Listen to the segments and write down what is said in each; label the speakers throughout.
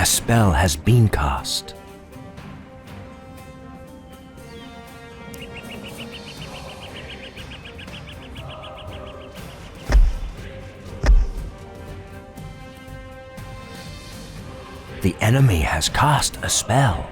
Speaker 1: spell has been cast. The enemy has cast a spell.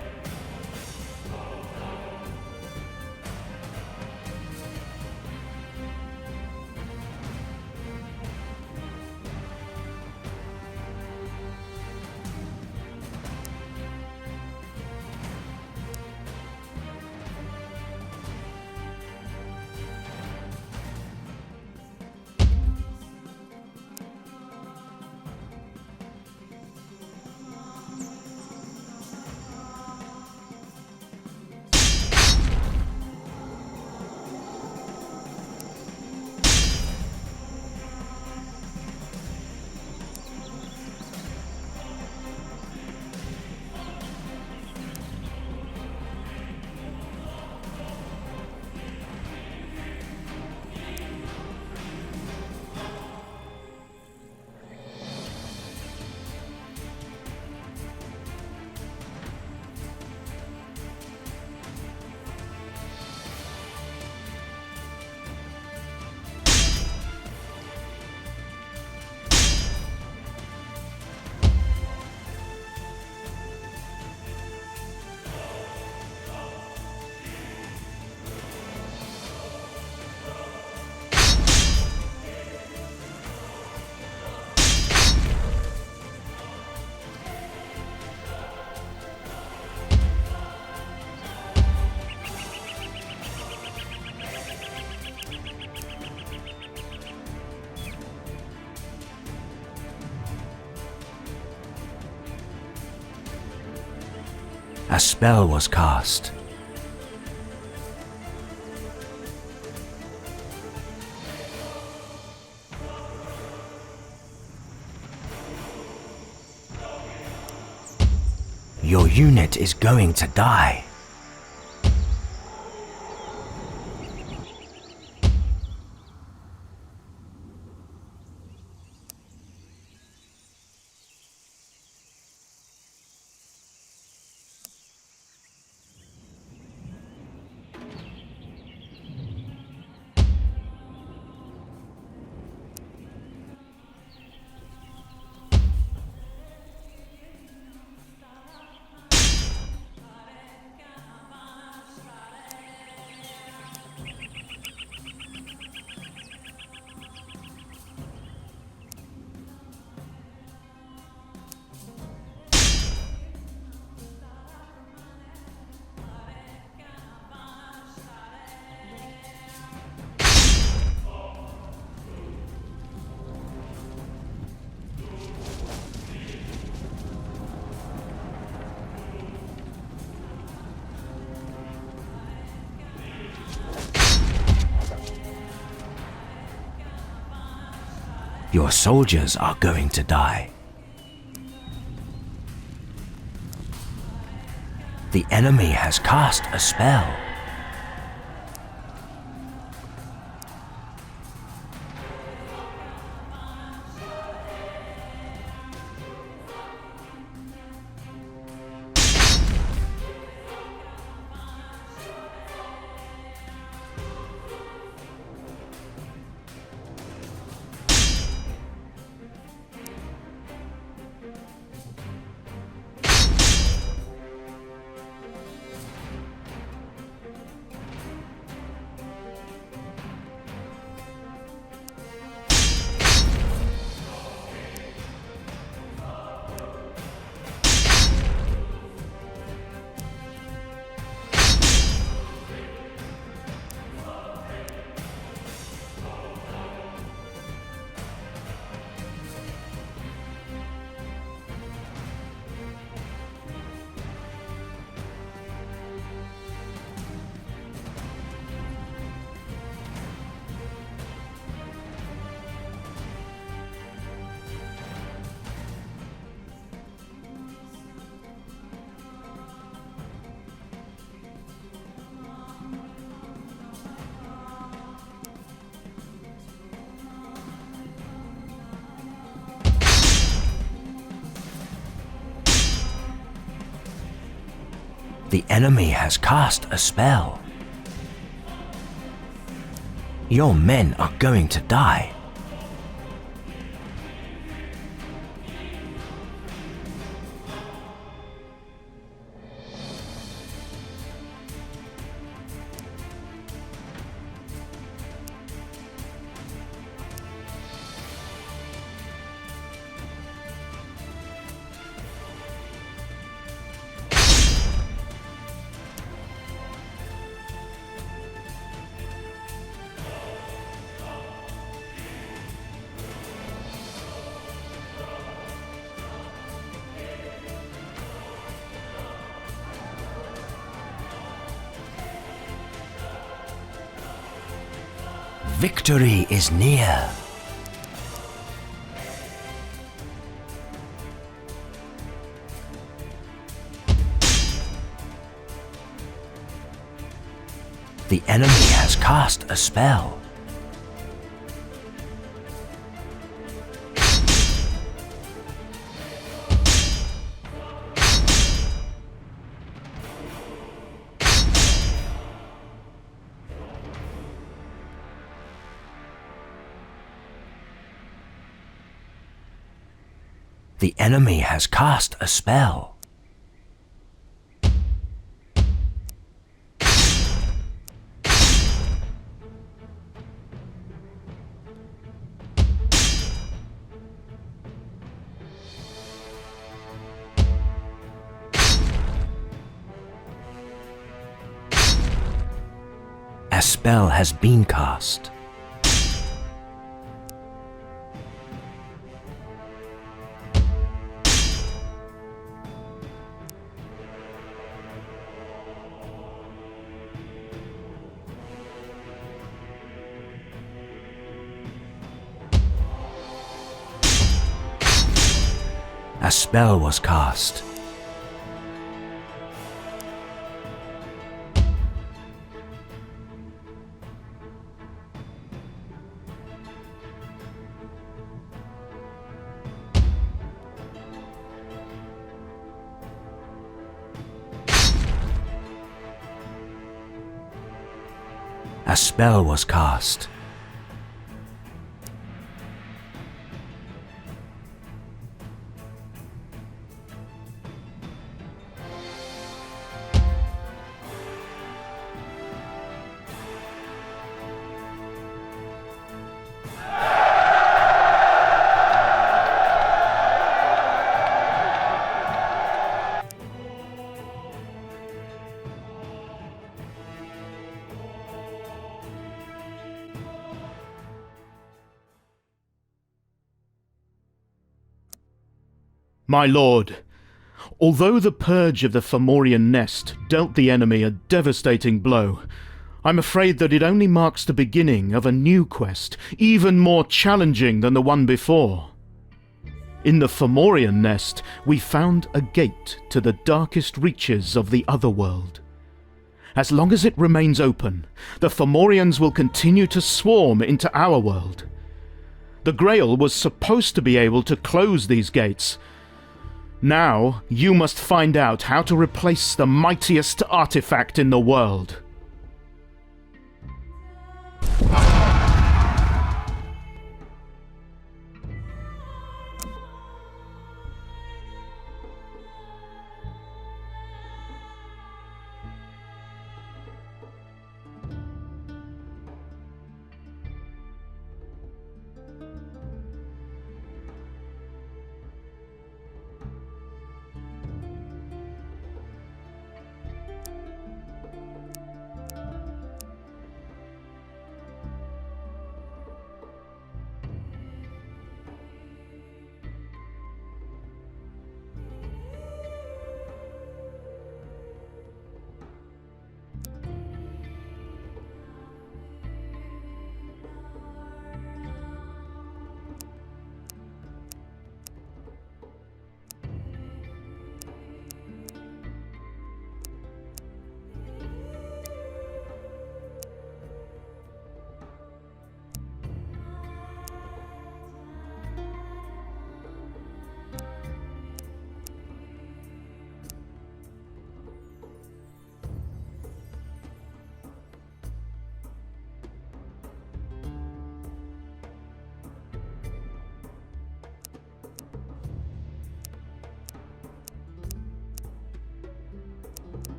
Speaker 1: A spell was cast. Your unit is going to die. Your soldiers are going to die. The enemy has cast a spell. The enemy has cast a spell. Your men are going to die. Victory is near. The enemy has cast a spell. The enemy has cast a spell. A spell has been cast. A spell was cast. A spell was cast.
Speaker 2: My lord, although the purge of the Fomorian nest dealt the enemy a devastating blow, I'm afraid that it only marks the beginning of a new quest, even more challenging than the one before. In the Fomorian nest, we found a gate to the darkest reaches of the otherworld. As long as it remains open, the Fomorians will continue to swarm into our world. The Grail was supposed to be able to close these gates. Now, you must find out how to replace the mightiest artifact in the world.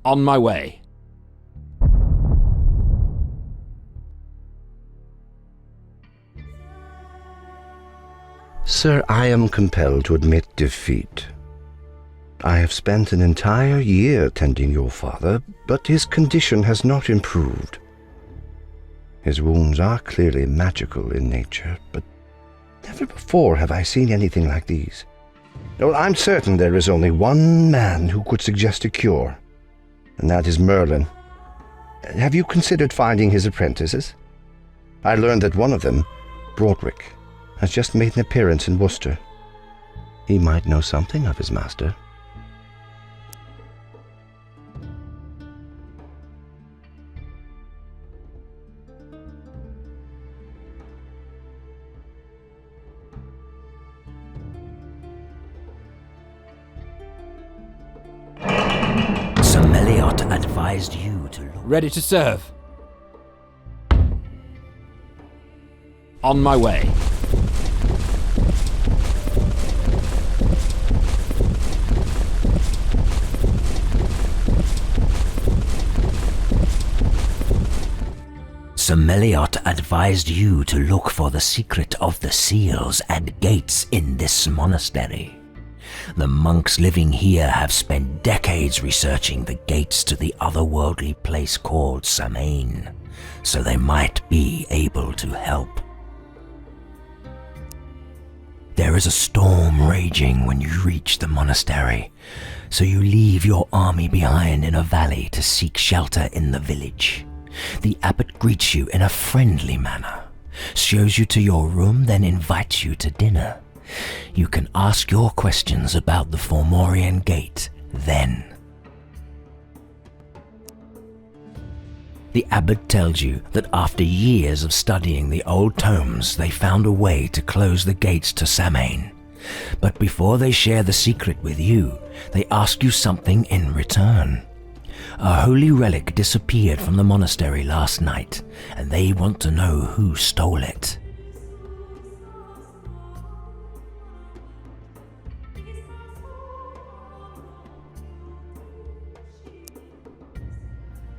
Speaker 3: On my way.
Speaker 4: Sir, I am compelled to admit defeat. I have spent an entire year tending your father, but his condition has not improved. His wounds are clearly magical in nature, but never before have I seen anything like these. Well, I'm certain there is only one man who could suggest a cure, and that is Merlin. Have you considered finding his apprentices? I learned that one of them, Broderick, has just made an appearance in Worcester. He might know something of his master.
Speaker 1: Advised you to look.
Speaker 3: Ready to serve. On my way.
Speaker 1: Sir Meliot advised you to look for the secret of the seals and gates in this monastery. The monks living here have spent decades researching the gates to the otherworldly place called Samain, so they might be able to help. There is a storm raging when you reach the monastery, so you leave your army behind in a valley to seek shelter in the village. The abbot greets you in a friendly manner, shows you to your room, then invites you to dinner. You can ask your questions about the Fomorian Gate then. The abbot tells you that after years of studying the old tomes, they found a way to close the gates to Samain. But before they share the secret with you, they ask you something in return. A holy relic disappeared from the monastery last night, and they want to know who stole it.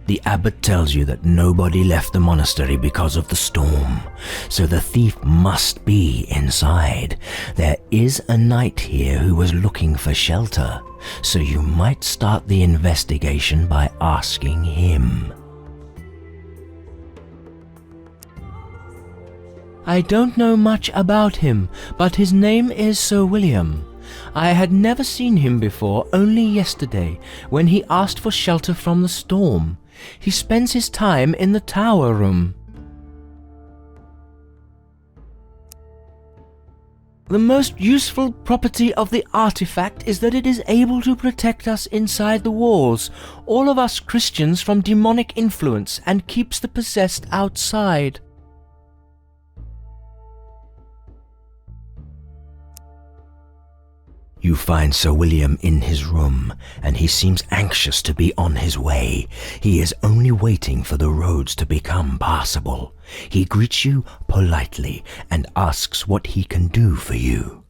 Speaker 1: The abbot tells you that nobody left the monastery because of the storm, so the thief must be inside. There is a knight here who was looking for shelter, so you might start the investigation by asking him. I don't know much about him, but his name is Sir William. I had never seen him before, only yesterday, when he asked for shelter from the storm. He spends his time in the tower room. The most useful property of the artifact is that it is able to protect us inside the walls, all of us Christians, from demonic influence, and keeps the possessed outside. You find Sir William in his room, and he seems anxious to be on his way. He is only waiting for the roads to become passable. He greets you politely and asks what he can do for you.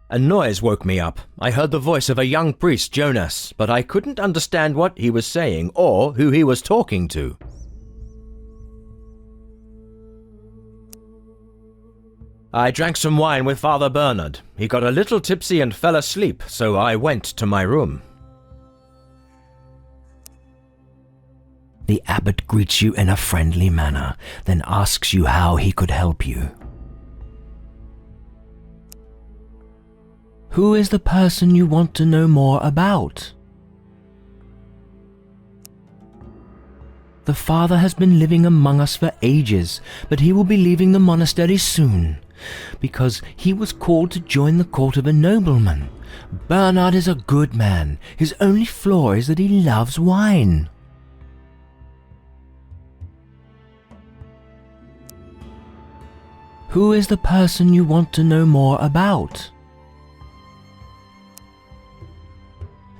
Speaker 1: A noise woke me up. I heard the voice of a young priest, Jonas, but I couldn't understand what he was saying or who he was talking to. I drank some wine with Father Bernard. He got a little tipsy and fell asleep, so I went to my room. The abbot greets you in a friendly manner, then asks you how he could help you. Who is the person you want to know more about? The father has been living among us for ages, but he will be leaving the monastery soon, because he was called to join the court of a nobleman. Bernard is a good man. His only flaw is that he loves wine. Who is the person you want to know more about?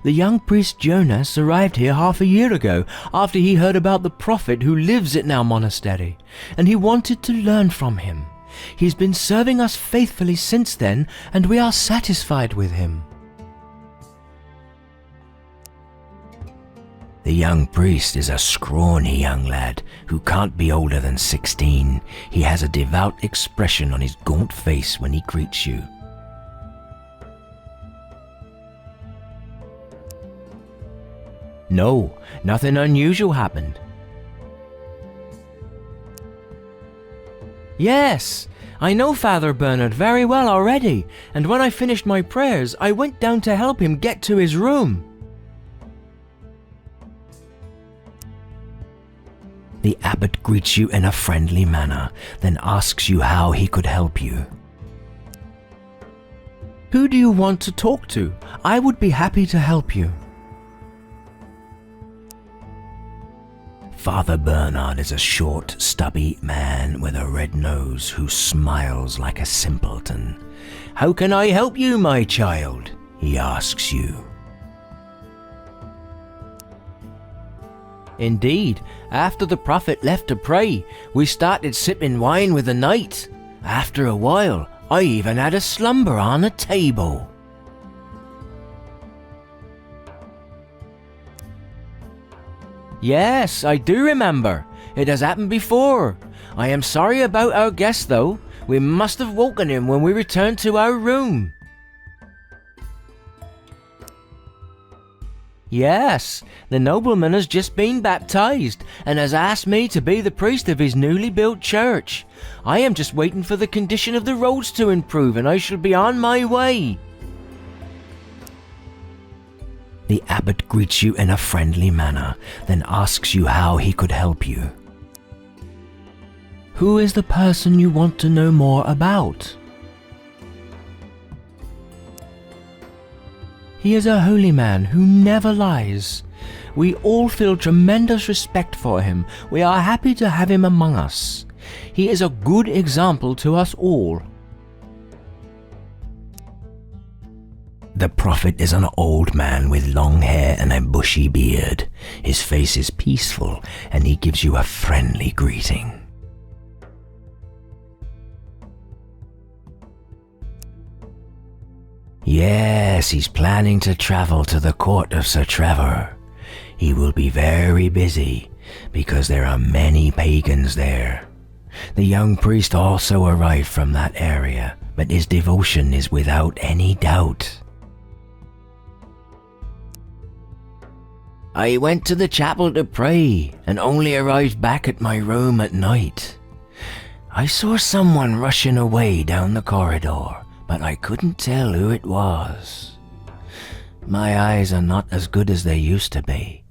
Speaker 1: The young priest Jonas arrived here half a year ago, after he heard about the prophet who lives at our monastery, and he wanted to learn from him. He's been serving us faithfully since then, and we are satisfied with him. The young priest is a scrawny young lad who can't be older than 16. He has a devout expression on his gaunt face when he greets you. No, nothing unusual happened. Yes, I know Father Bernard very well already, and when I finished my prayers, I went down to help him get to his room. The abbot greets you in a friendly manner, then asks you how he could help you. Who do you want to talk to? I would be happy to help you. Father Bernard is a short, stubby man with a red nose who smiles like a simpleton. How can I help you, my child? He asks you. Indeed, after the prophet left to pray, we started sipping wine with the knight. After a while, I even had a slumber on a table. Yes, I do remember. It has happened before. I am sorry about our guest, though. We must have woken him when we returned to our room. Yes, the nobleman has just been baptized and has asked me to be the priest of his newly built church. I am just waiting for the condition of the roads to improve and I shall be on my way. The abbot greets you in a friendly manner, then asks you how he could help you. Who is the person you want to know more about? He is a holy man who never lies. We all feel tremendous respect for him. We are happy to have him among us. He is a good example to us all. The prophet is an old man with long hair and a bushy beard. His face is peaceful and he gives you a friendly greeting. Yes, he's planning to travel to the court of Sir Trevor. He will be very busy because there are many pagans there. The young priest also arrived from that area, but his devotion is without any doubt. I went to the chapel to pray and only arrived back at my room at night. I saw someone rushing away down the corridor, but I couldn't tell who it was. My eyes are not as good as they used to be,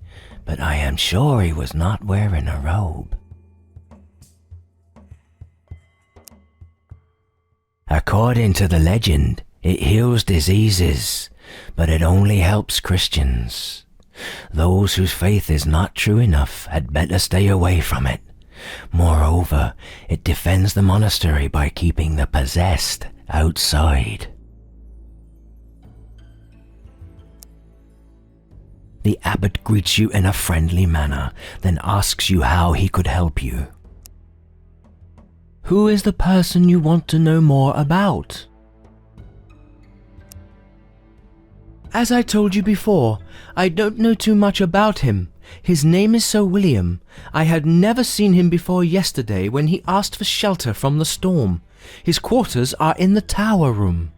Speaker 1: but I am sure he was not wearing a robe. According to the legend, it heals diseases, but it only helps Christians. Those whose faith is not true enough had better stay away from it. Moreover, it defends the monastery by keeping the possessed outside. The abbot greets you in a friendly manner, then asks you how he could help you. Who is the person you want to know more about? As I told you before, I don't know too much about him. His name is Sir William. I had never seen him before yesterday when he asked for shelter from the storm. His quarters are in the tower room.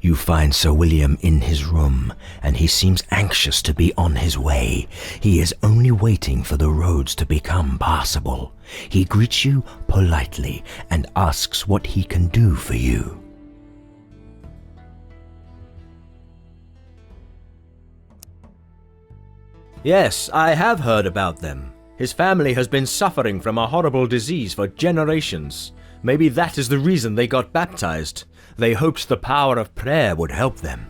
Speaker 1: You find Sir William in his room, and he seems anxious to be on his way. He is only waiting for the roads to become passable. He greets you politely and asks what he can do for you.
Speaker 5: Yes, I have heard about them. His family has been suffering from a horrible disease for generations. Maybe that is the reason they got baptized. They hoped the power of prayer would help them.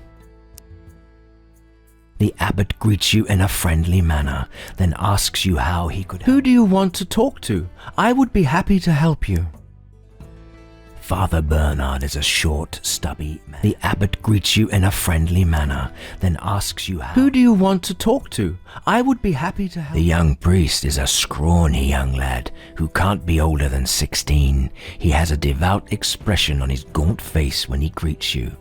Speaker 1: The abbot greets you in a friendly manner, then asks you how he could help. Who do you want to talk to? I would be happy to help you. Father Bernard is a short, stubby man. The abbot greets you in a friendly manner, then asks you
Speaker 5: Who do you want to talk to? I would be happy to help.
Speaker 1: The young priest is a scrawny young lad who can't be older than 16. He has a devout expression on his gaunt face when he greets you.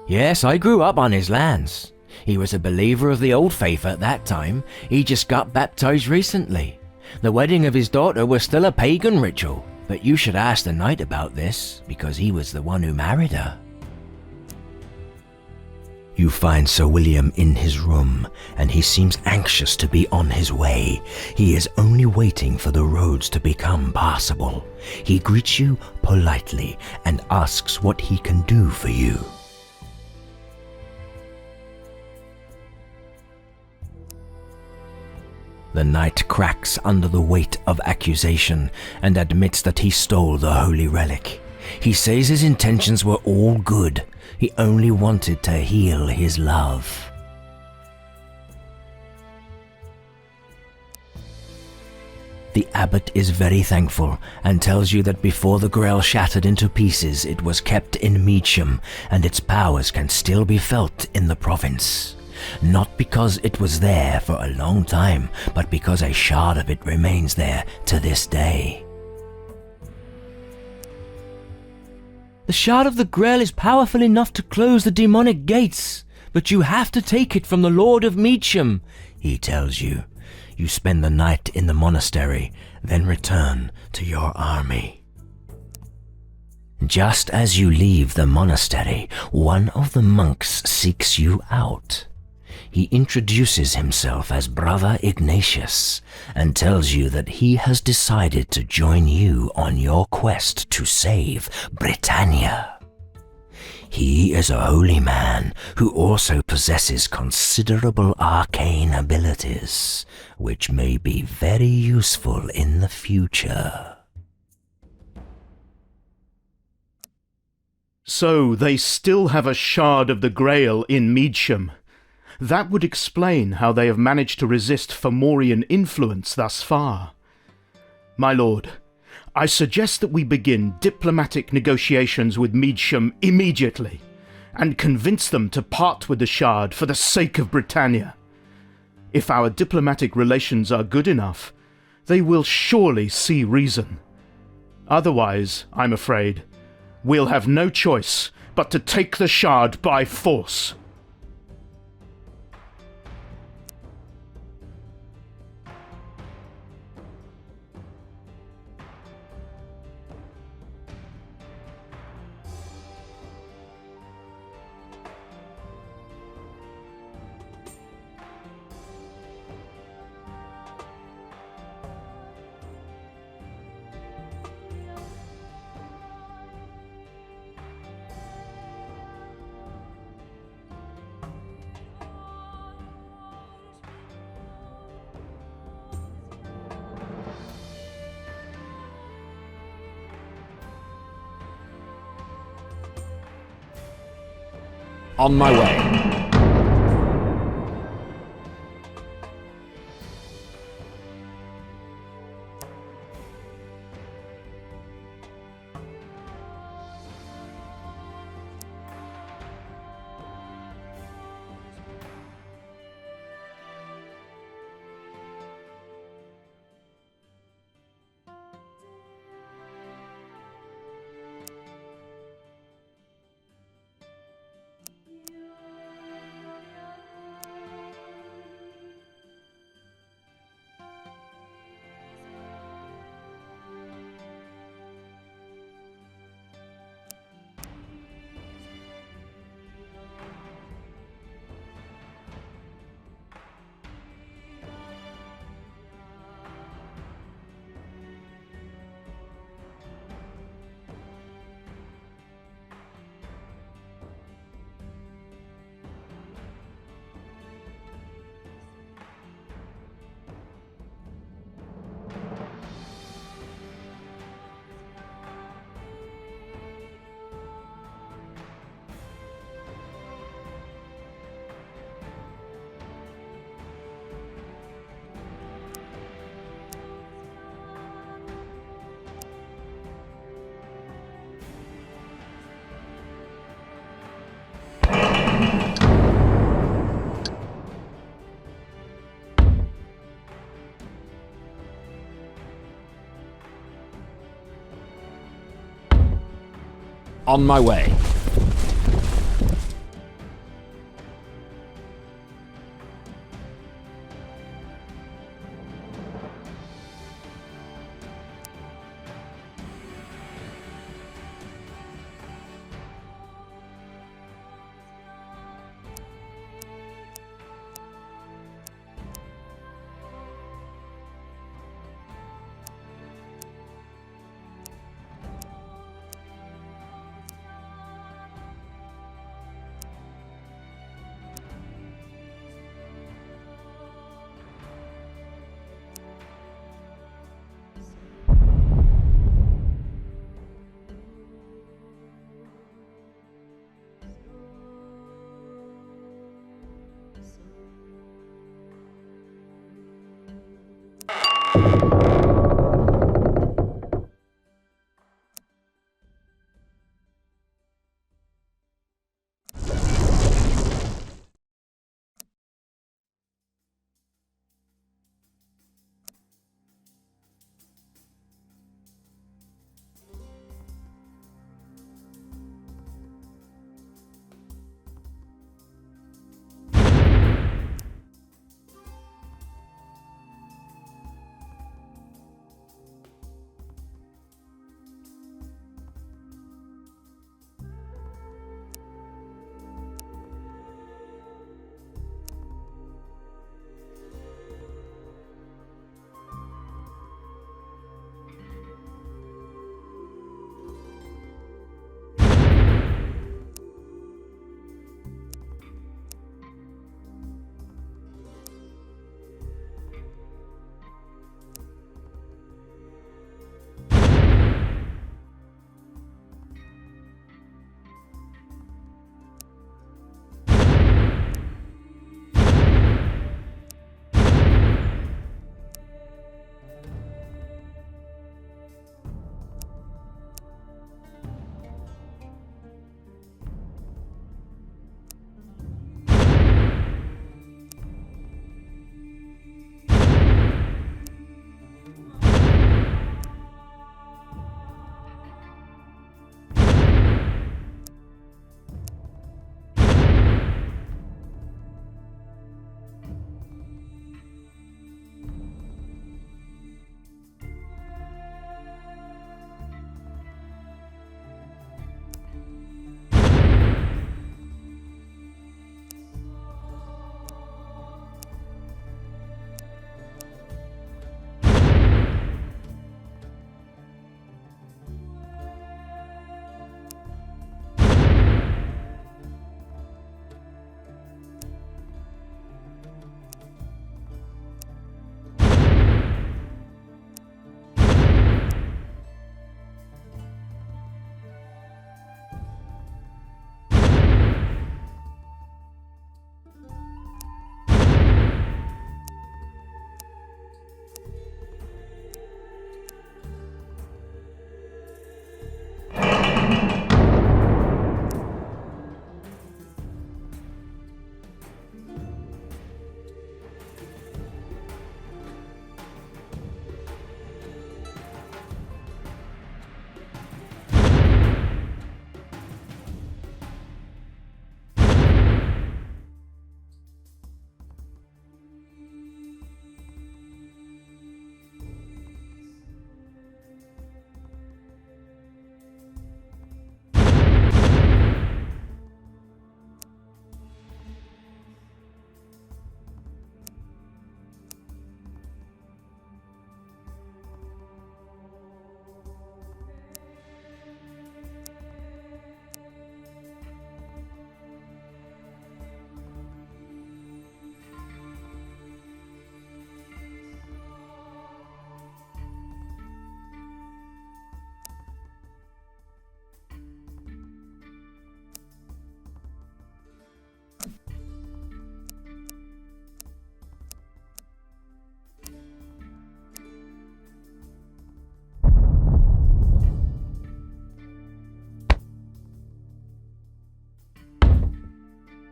Speaker 1: Yes, I grew up on his lands. He was a believer of the old faith at that time. He just got baptized recently. The wedding of his daughter was still a pagan ritual, but you should ask the knight about this, because he was the one who married her. You find Sir William in his room, and he seems anxious to be on his way. He is only waiting for the roads to become passable. He greets you politely and asks what he can do for you. The knight cracks under the weight of accusation and admits that he stole the holy relic. He says his intentions were all good. He only wanted to heal his love. The abbot is very thankful and tells you that before the Grail shattered into pieces, it was kept in Meacham, and its powers can still be felt in the province. Not because it was there for a long time, but because a shard of it remains there to this day. The shard of the Grail is powerful enough to close the demonic gates, but you have to take it from the Lord of Meacham, he tells you. You spend the night in the monastery, then return to your army. Just as you leave the monastery, one of the monks seeks you out. He introduces himself as Brother Ignatius and tells you that he has decided to join you on your quest to save Britannia. He is a holy man who also possesses considerable arcane abilities, which may be very useful in the future.
Speaker 2: So they still have a shard of the Grail in Meacham. That would explain how they have managed to resist Fomorian influence thus far. My lord, I suggest that we begin diplomatic negotiations with Meacham immediately, and convince them to part with the shard for the sake of Britannia. If our diplomatic relations are good enough, they will surely see reason. Otherwise, I'm afraid, we'll have no choice but to take the shard by force.
Speaker 3: On my way. On my way.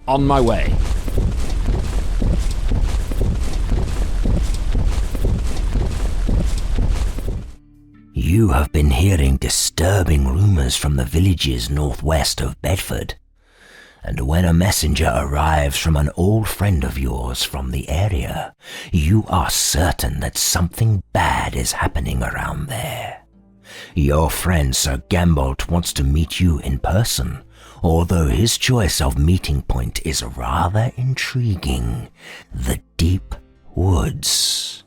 Speaker 3: On my way.
Speaker 1: You have been hearing disturbing rumors from the villages northwest of Bedford, and when a messenger arrives from an old friend of yours from the area, you are certain that something bad is happening around there. Your friend Sir Gambolt wants to meet you in person, although his choice of meeting point is rather intriguing: the deep woods.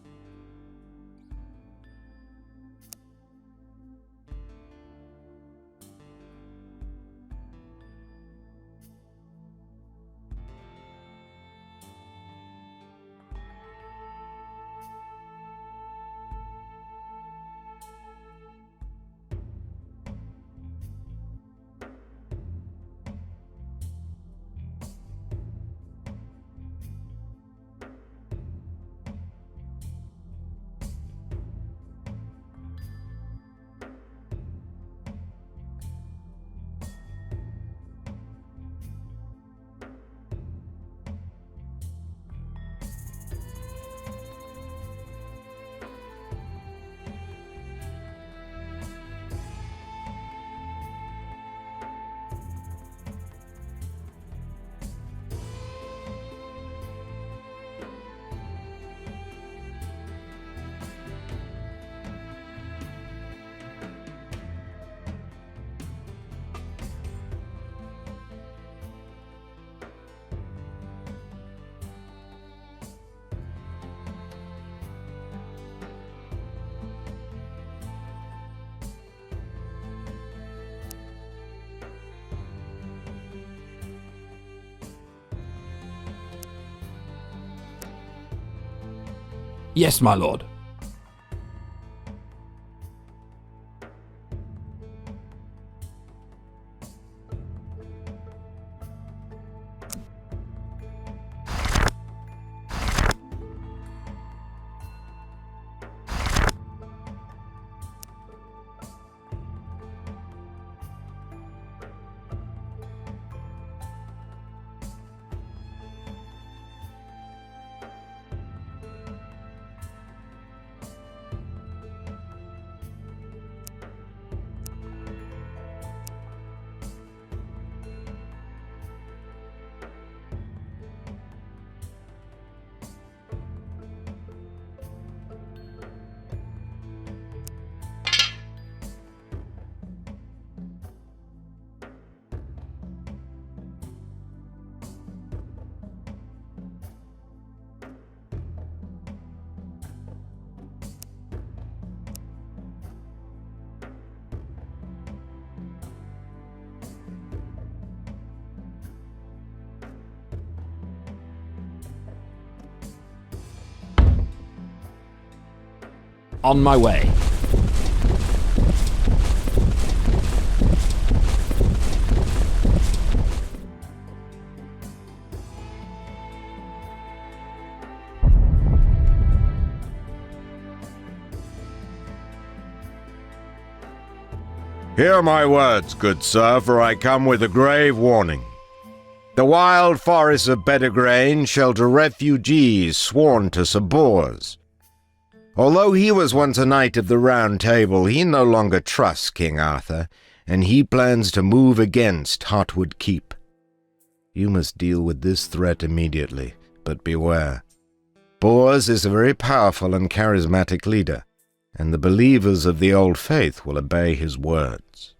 Speaker 3: Yes, my lord. On my way.
Speaker 6: Hear my words, good sir, for I come with a grave warning. The wild forests of Bedegrain shelter refugees sworn to Sir Bors. Although he was once a knight of the Round Table, he no longer trusts King Arthur, and he plans to move against Heartwood Keep. You must deal with this threat immediately, but beware. Bors is a very powerful and charismatic leader, and the believers of the Old Faith will obey his words.